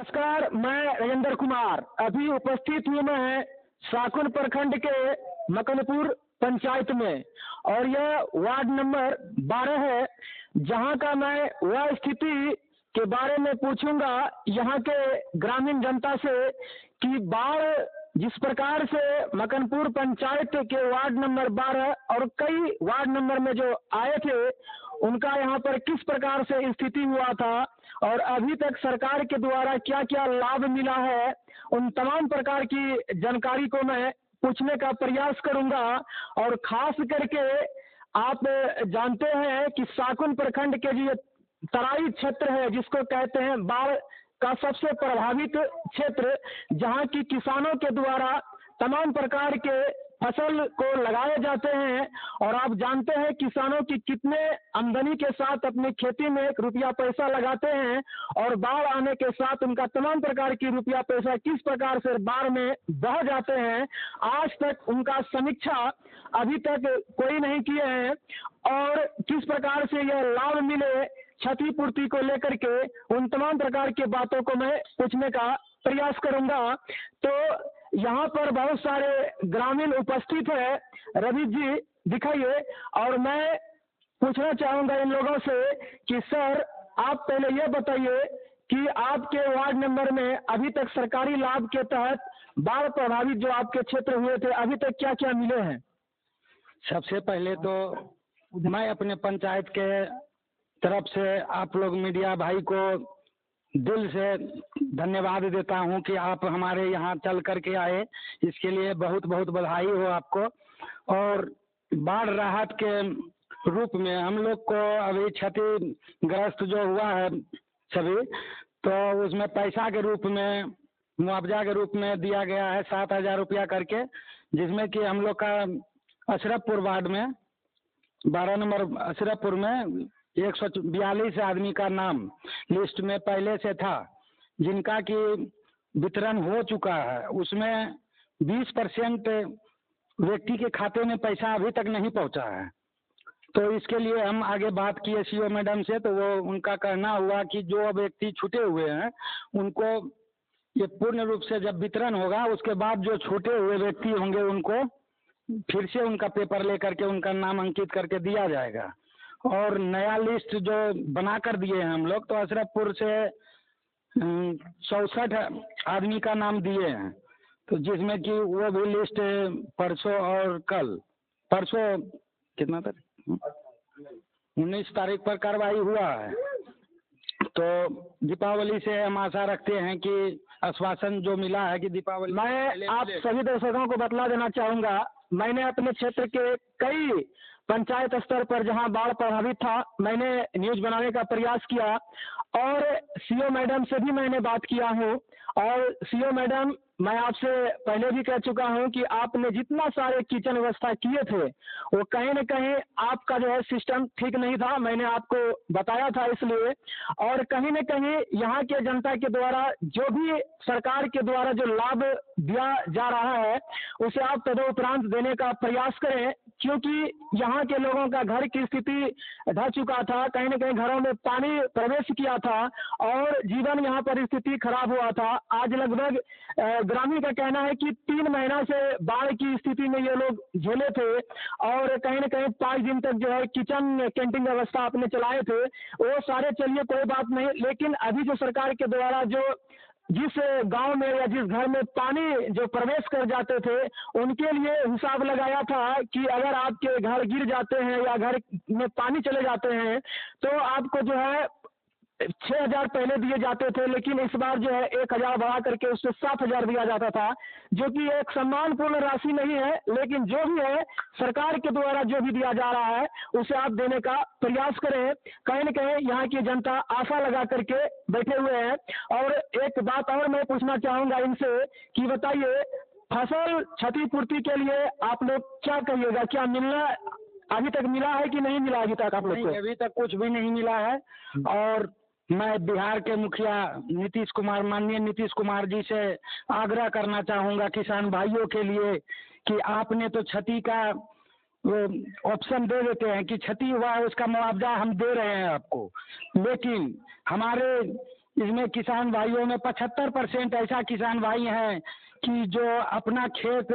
नमस्कार, मैं राजेंद्र कुमार अभी उपस्थित हूँ मैं शाकुन प्रखंड के मकनपुर पंचायत में और यह वार्ड नंबर 12 है, जहां का मैं वह स्थिति के बारे में पूछूंगा यहाँ के ग्रामीण जनता से कि बाढ़ जिस प्रकार से मकनपुर पंचायत के वार्ड नंबर 12 और कई वार्ड नंबर में जो आए थे उनका यहाँ पर किस प्रकार से स्थिति हुआ था और अभी तक सरकार के द्वारा क्या क्या लाभ मिला है, उन तमाम प्रकार की जानकारी को मैं पूछने का प्रयास करूंगा। और खास करके आप जानते हैं कि शाकुन प्रखंड के जो तराई क्षेत्र है जिसको कहते हैं बाढ़ का सबसे प्रभावित क्षेत्र, जहां की किसानों के द्वारा तमाम प्रकार के फसल को लगाए जाते हैं और आप जानते हैं किसानों की कितने आमदनी के साथ अपनी खेती में रुपया पैसा लगाते हैं और बाढ़ आने के साथ उनका तमाम प्रकार की रुपया पैसा किस प्रकार से बाढ़ में बह जाते हैं, आज तक उनका समीक्षा अभी तक कोई नहीं किए हैं और किस प्रकार से यह लाभ मिले क्षतिपूर्ति को लेकर के उन तमाम प्रकार की बातों को मैं पूछने का प्रयास करूंगा। तो यहाँ पर बहुत सारे ग्रामीण उपस्थित है, रवि जी दिखाइए। और मैं पूछना चाहूंगा इन लोगों से कि सर आप पहले ये बताइए कि आपके वार्ड नंबर में अभी तक सरकारी लाभ के तहत बाढ़ प्रभावित जो आपके क्षेत्र हुए थे अभी तक क्या क्या मिले हैं। सबसे पहले तो मैं अपने पंचायत के तरफ से आप लोग मीडिया भाई को दिल से धन्यवाद देता हूं कि आप हमारे यहाँ चल करके आए, इसके लिए बहुत बहुत बधाई हो आपको। और बाढ़ राहत के रूप में हम लोग को अभी क्षतिग्रस्त जो हुआ है सभी, तो उसमें पैसा के रूप में मुआवजा के रूप में दिया गया है 7,000 रुपया करके, जिसमें कि हम लोग का अशरफपुर वार्ड में 12 नंबर अशरफपुर में 142 आदमी का नाम लिस्ट में पहले से था, जिनका कि वितरण हो चुका है। उसमें 20% व्यक्ति के खाते में पैसा अभी तक नहीं पहुंचा है। तो इसके लिए हम आगे बात किए सीओ मैडम से, तो वो उनका कहना हुआ कि जो व्यक्ति छूटे हुए हैं उनको ये पूर्ण रूप से जब वितरण होगा उसके बाद जो छूटे हुए व्यक्ति होंगे उनको फिर से उनका पेपर लेकर के उनका नाम अंकित करके दिया जाएगा। और नया लिस्ट जो बना कर दिए हैं हम लोग, तो अशरफपुर से 64 आदमी का नाम दिए हैं, तो जिसमें कि वो भी लिस्ट परसों और कल परसों कितना तक 19 तारीख पर कार्रवाई हुआ है। तो दीपावली से हम आशा रखते हैं कि आश्वासन जो मिला है कि दीपावली। मैं आप सभी दर्शकों को बतला देना चाहूंगा, मैंने अपने क्षेत्र के कई पंचायत स्तर पर जहां बाढ़ प्रभावित था मैंने न्यूज बनाने का प्रयास किया और सीओ मैडम से भी मैंने बात किया हूं। और सीओ मैडम, मैं आपसे पहले भी कह चुका हूं कि आपने जितना सारे किचन व्यवस्था किए थे वो कहीं न कहीं आपका जो है सिस्टम ठीक नहीं था, मैंने आपको बताया था इसलिए। और कहीं न कहीं यहाँ के जनता के द्वारा जो भी सरकार के द्वारा जो लाभ दिया जा रहा है उसे आप तदोपरांत देने का प्रयास करें, क्योंकि यहाँ के लोगों का घर की स्थिति ढह चुका था, कहीं न कहीं घरों में पानी प्रवेश किया था और जीवन यहाँ पर स्थिति खराब हुआ था। आज लगभग ग्रामीण का कहना है कि 3 महीना से बाढ़ की स्थिति में ये लोग झेले थे और कहीं न कहीं 5 दिन तक जो है किचन कैंटीन व्यवस्था अपने चलाए थे। वो सारे चलिए कोई बात नहीं, लेकिन अभी जो सरकार के द्वारा जो जिस गांव में या जिस घर में पानी जो प्रवेश कर जाते थे उनके लिए हिसाब लगाया था कि अगर आपके घर गिर जाते हैं या घर में पानी चले जाते हैं तो आपको जो है 6,000 पहले दिए जाते थे, लेकिन इस बार जो है 1,000 बढ़ा करके उससे 7,000 दिया जाता था, जो कि एक सम्मानपूर्ण राशि नहीं है, लेकिन जो भी है सरकार के द्वारा जो भी दिया जा रहा है उसे आप देने का प्रयास करें। कहीं न कहीं यहाँ की जनता आशा लगा करके बैठे हुए हैं। और एक बात और मैं पूछना चाहूंगा इनसे कि बताइए फसल क्षतिपूर्ति के लिए आप लोग क्या कहिएगा, क्या मिलना अभी तक मिला है कि नहीं मिला अभी तक आप लोग को? अभी तक कुछ भी नहीं मिला है। और मैं बिहार के मुखिया नीतीश कुमार, माननीय नीतीश कुमार जी से आग्रह करना चाहूंगा किसान भाइयों के लिए कि आपने तो क्षति का ऑप्शन दे देते हैं कि क्षति हुआ है उसका मुआवजा हम दे रहे हैं आपको, लेकिन हमारे इसमें किसान भाइयों में 75% ऐसा किसान भाई हैं कि जो अपना खेत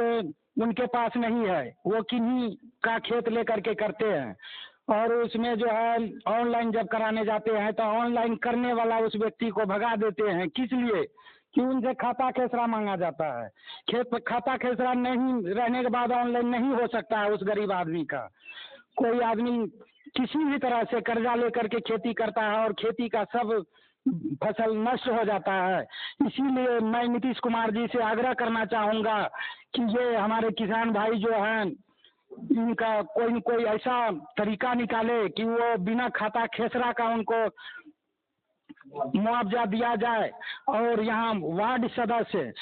उनके पास नहीं है, वो किन्हीं का खेत लेकर के करते हैं। और उसमें जो है ऑनलाइन जब कराने जाते हैं तो ऑनलाइन करने वाला उस व्यक्ति को भगा देते हैं। किस लिए? कि उनसे खाता खेसरा मांगा जाता है। खेत खाता खेसरा नहीं रहने के बाद ऑनलाइन नहीं हो सकता है उस गरीब आदमी का। कोई आदमी किसी भी तरह से कर्जा लेकर के खेती करता है और खेती का सब फसल नष्ट हो जाता है। इसीलिए मैं नीतीश कुमार जी से आग्रह करना चाहूँगा कि ये हमारे किसान भाई जो हैं इनका कोई न कोई ऐसा तरीका निकाले कि वो बिना खाता खेसरा का उनको मुआवजा दिया जाए। और यहाँ वार्ड सदस्य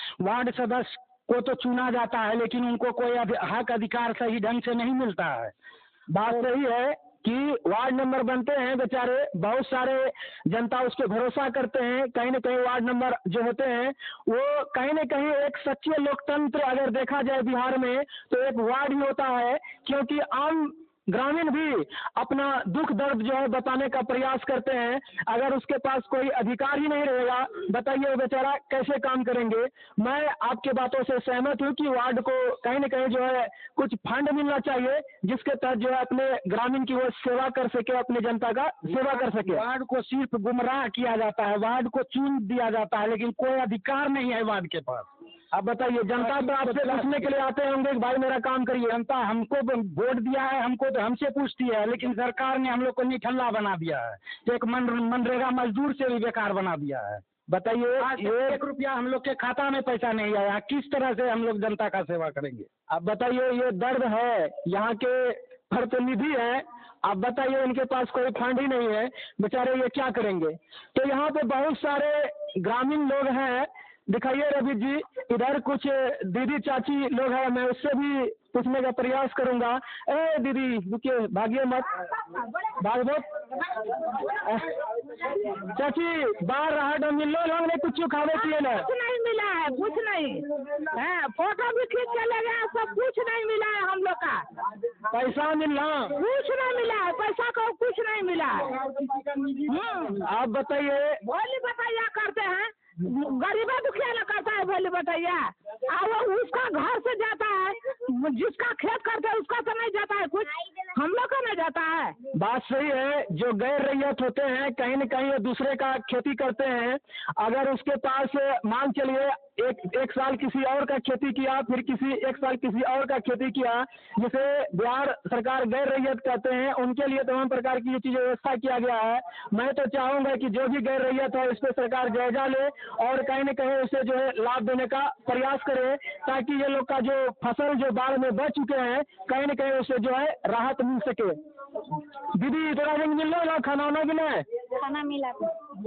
को तो चुना जाता है, लेकिन उनको कोई हक अधिकार सही ढंग से नहीं मिलता है। बात सही है कि वार्ड नंबर बनते हैं बेचारे, बहुत सारे जनता उस पर भरोसा करते हैं। कहीं न कहीं वार्ड नंबर जो होते हैं वो कहीं न कहीं एक सच्चे लोकतंत्र अगर देखा जाए बिहार में तो एक वार्ड ही होता है, क्योंकि आम ग्रामीण भी अपना दुख दर्द जो है बताने का प्रयास करते हैं। अगर उसके पास कोई अधिकार ही नहीं रहेगा, बताइए वो बेचारा कैसे काम करेंगे। मैं आपके बातों से सहमत हूँ कि वार्ड को कहीं न कहीं जो है कुछ फंड मिलना चाहिए, जिसके तहत जो है अपने ग्रामीण की वो सेवा कर सके, अपनी जनता का सेवा कर सके। वार्ड को सिर्फ गुमराह किया जाता है, वार्ड को चुन दिया जाता है, लेकिन कोई अधिकार नहीं है वार्ड के पास। अब बताइए, जनता तो आपसे पूछने के लिए आते होंगे कि भाई मेरा काम करिए। जनता हमको वोट दिया है, हमको तो हमसे पूछती है, लेकिन सरकार ने हम लोग को निठल्ला बना दिया है। एक मनरेगा मजदूर से भी बेकार बना दिया है। बताइए, ये 1 रुपया हम लोग के खाता में पैसा नहीं आया, किस तरह से हम लोग जनता का सेवा करेंगे? अब बताइए, ये दर्द है, यहाँ के प्रतिनिधि है, अब बताइए इनके पास कोई फंड ही नहीं है, बेचारे ये क्या करेंगे। तो यहाँ पे बहुत सारे ग्रामीण लोग हैं। दिखाइए रवि जी, इधर कुछ दीदी चाची लोग हैं, मैं उससे भी पूछने का प्रयास करूंगा। ए दीदी रुकिए, भागिए मत, भाग मत। चाची बाहर रहा तो मिल लो, लोग ने कुछ खावे पिए ना। कुछ नहीं मिला है, कुछ नहीं है, फोटो भी खींच के ले गया, सब कुछ नहीं मिला है हम लोग का। पैसा मिलना कुछ नहीं मिला है, पैसा को कुछ नहीं मिला है। आप बताइए, बोली बताइए करते हैं, गरीबा दुखिया ना करता है, बोली बताइए। और वो उसका घर से जाता है, जिसका खेत करते है उसका तो नहीं जाता है, कुछ हम लोग का नहीं जाता है। बात सही है, जो गैर रैयत होते हैं कहीं न कहीं वो दूसरे का खेती करते हैं। अगर उसके पास मान चलिए एक साल किसी और का खेती किया, फिर एक साल किसी और का खेती किया, जिसे बिहार सरकार गैर रैयत कहते हैं, उनके लिए तमाम प्रकार की ये चीज़ें व्यवस्था किया गया है। मैं तो चाहूँगा कि जो भी गैर रैयत है इस पर सरकार जायजा ले और कहीं न कहीं उसे जो है लाभ देने का प्रयास करे, ताकि ये लोग का जो फसल जो बाढ़ में बच चुके हैं कहीं न कहीं उसे जो है राहत मिल सके। दीदी थोड़ा दिन मिल लो ना, खाना वाना मिला है? खाना मिला,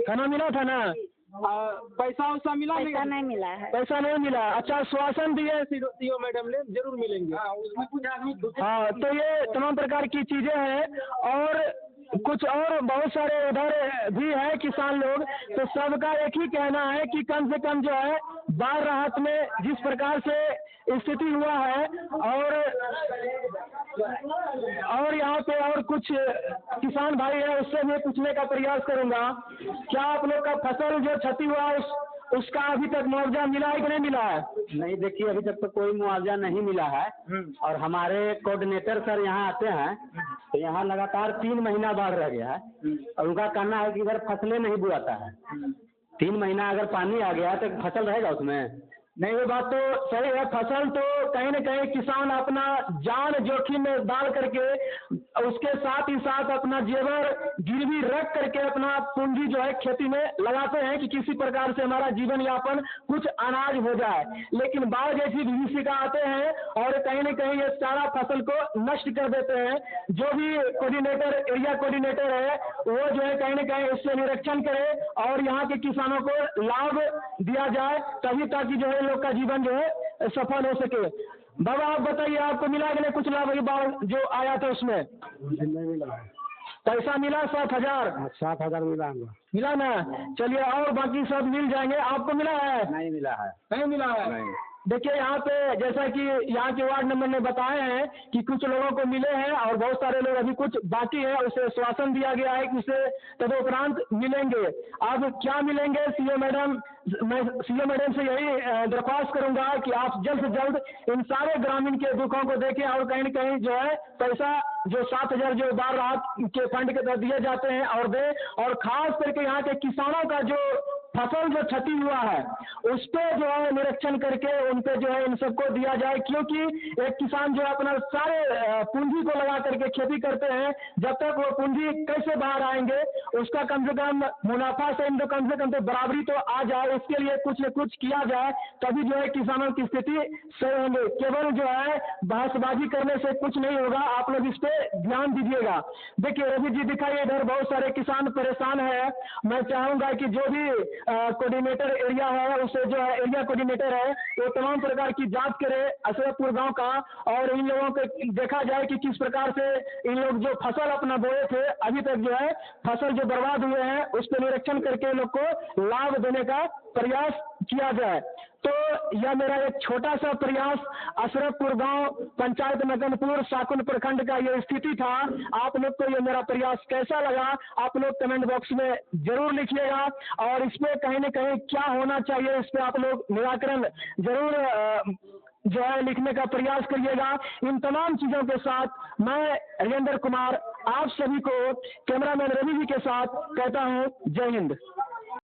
खाना मिला था ना? पैसा वैसा मिला पैसा नहीं मिला है। पैसा नहीं मिला? अच्छा, आश्वासन दिए सीओ मैडम ने जरूर मिलेंगे। हाँ, तो ये तमाम प्रकार की चीजें हैं और कुछ और बहुत सारे उधर भी है किसान लोग। तो सबका एक ही कहना है कि कम से कम जो है बाढ़ राहत में जिस प्रकार से स्थिति हुआ है और यहाँ पे और कुछ किसान भाई है, उससे मैं पूछने का प्रयास करूंगा, क्या आप लोग का फसल जो क्षति हुआ है उसका अभी तक मुआवजा मिला है कि नहीं मिला है? नहीं, देखिए अभी तक तो कोई मुआवजा नहीं मिला है। और हमारे कोऑर्डिनेटर सर यहाँ आते हैं तो यहाँ लगातार 3 महीना बाढ़ रह गया है और उनका कहना है कि इधर फसलें नहीं बुआता है। 3 महीना अगर पानी आ गया तो फसल रहेगा उसमें? नहीं, वो बात तो सही है। फसल तो कहीं न कहीं किसान अपना जान जोखिम में डाल करके, उसके साथ ही साथ अपना जेवर गिरवी रख करके अपना पूंजी जो है खेती में लगाते हैं कि किसी प्रकार से हमारा जीवन यापन कुछ अनाज हो जाए। लेकिन बाढ़ जैसी विभीषिका आते हैं और कहीं न कहीं ये सारा फसल को नष्ट कर देते हैं। जो भी कोऑर्डिनेटर, एरिया कोऑर्डिनेटर है, वो जो है कहीं न कहीं इससे निरीक्षण करे और यहाँ के किसानों को लाभ दिया जाए, तभी ताकि जो है लोग का जीवन जो है सफल हो सके। बाबा आप बताइए, आपको मिला कि नहीं कुछ लाभ? ये बाढ़ जो आया था उसमें नहीं मिला। पैसा मिला 7,000? 7,000 मिला ना? चलिए, और बाकी सब मिल जाएंगे। आपको मिला है? नहीं मिला है। नहीं मिला है? नहीं। देखिए यहाँ पे जैसा कि यहाँ के वार्ड नंबर ने बताए हैं कि कुछ लोगों को मिले हैं और बहुत सारे लोग अभी कुछ बाकी है, उसे आश्वासन दिया गया है कि उसे तदुपरांत मिलेंगे। अब क्या मिलेंगे सीएम मैडम, मैं सीएम मैडम से यही दरख्वास्त करूंगा कि आप जल्द से जल्द इन सारे ग्रामीण के दुखों को देखें और कहीं न कहीं जो है पैसा जो 7,000 जो बाढ़ राहत के फंड के तहत दिए जाते हैं और दे, और खास करके यहाँ के किसानों का जो फसल जो क्षति हुआ है उस पे जो है निरीक्षण करके उन पे जो है इन सबको दिया जाए, क्योंकि एक किसान जो अपना सारे पूंजी को लगा करके खेती करते हैं, जब तक वो पूंजी कैसे बाहर आएंगे, उसका कम से कम मुनाफा से इनको कम से कम तो बराबरी तो आ जाए, इसके लिए कुछ न कुछ किया जाए, तभी जो है किसानों की स्थिति सही होंगे। केवल जो है बहसबाजी करने से कुछ नहीं होगा, आप लोग इस पे ध्यान दीजिएगा। देखिए रवि जी दिखाइए, इधर बहुत सारे किसान परेशान है। मैं चाहूंगा कि जो भी कोऑर्डिनेटर एरिया है उसे जो है एरिया कोऑर्डिनेटर है वो तमाम प्रकार की जांच करे अशरफपुर गांव का, और इन लोगों को देखा जाए कि किस प्रकार से इन लोग जो फसल अपना बोए थे अभी तक जो है फसल जो बर्बाद हुए हैं उस पर निरीक्षण करके इन लोग को लाभ देने का प्रयास किया जाए। तो यह मेरा एक छोटा सा प्रयास अशरफपुर गांव पंचायत मदनपुर साकुन प्रखंड का ये स्थिति था। आप लोग को ये मेरा प्रयास कैसा लगा आप लोग कमेंट बॉक्स में जरूर लिखिएगा, और इसमें कहीं न कहीं क्या होना चाहिए इस पे आप लोग निराकरण जरूर जो है लिखने का प्रयास करिएगा। इन तमाम चीजों के साथ मैं राजेंद्र कुमार आप सभी को कैमरामैन रवि जी के साथ कहता हूँ जय हिंद।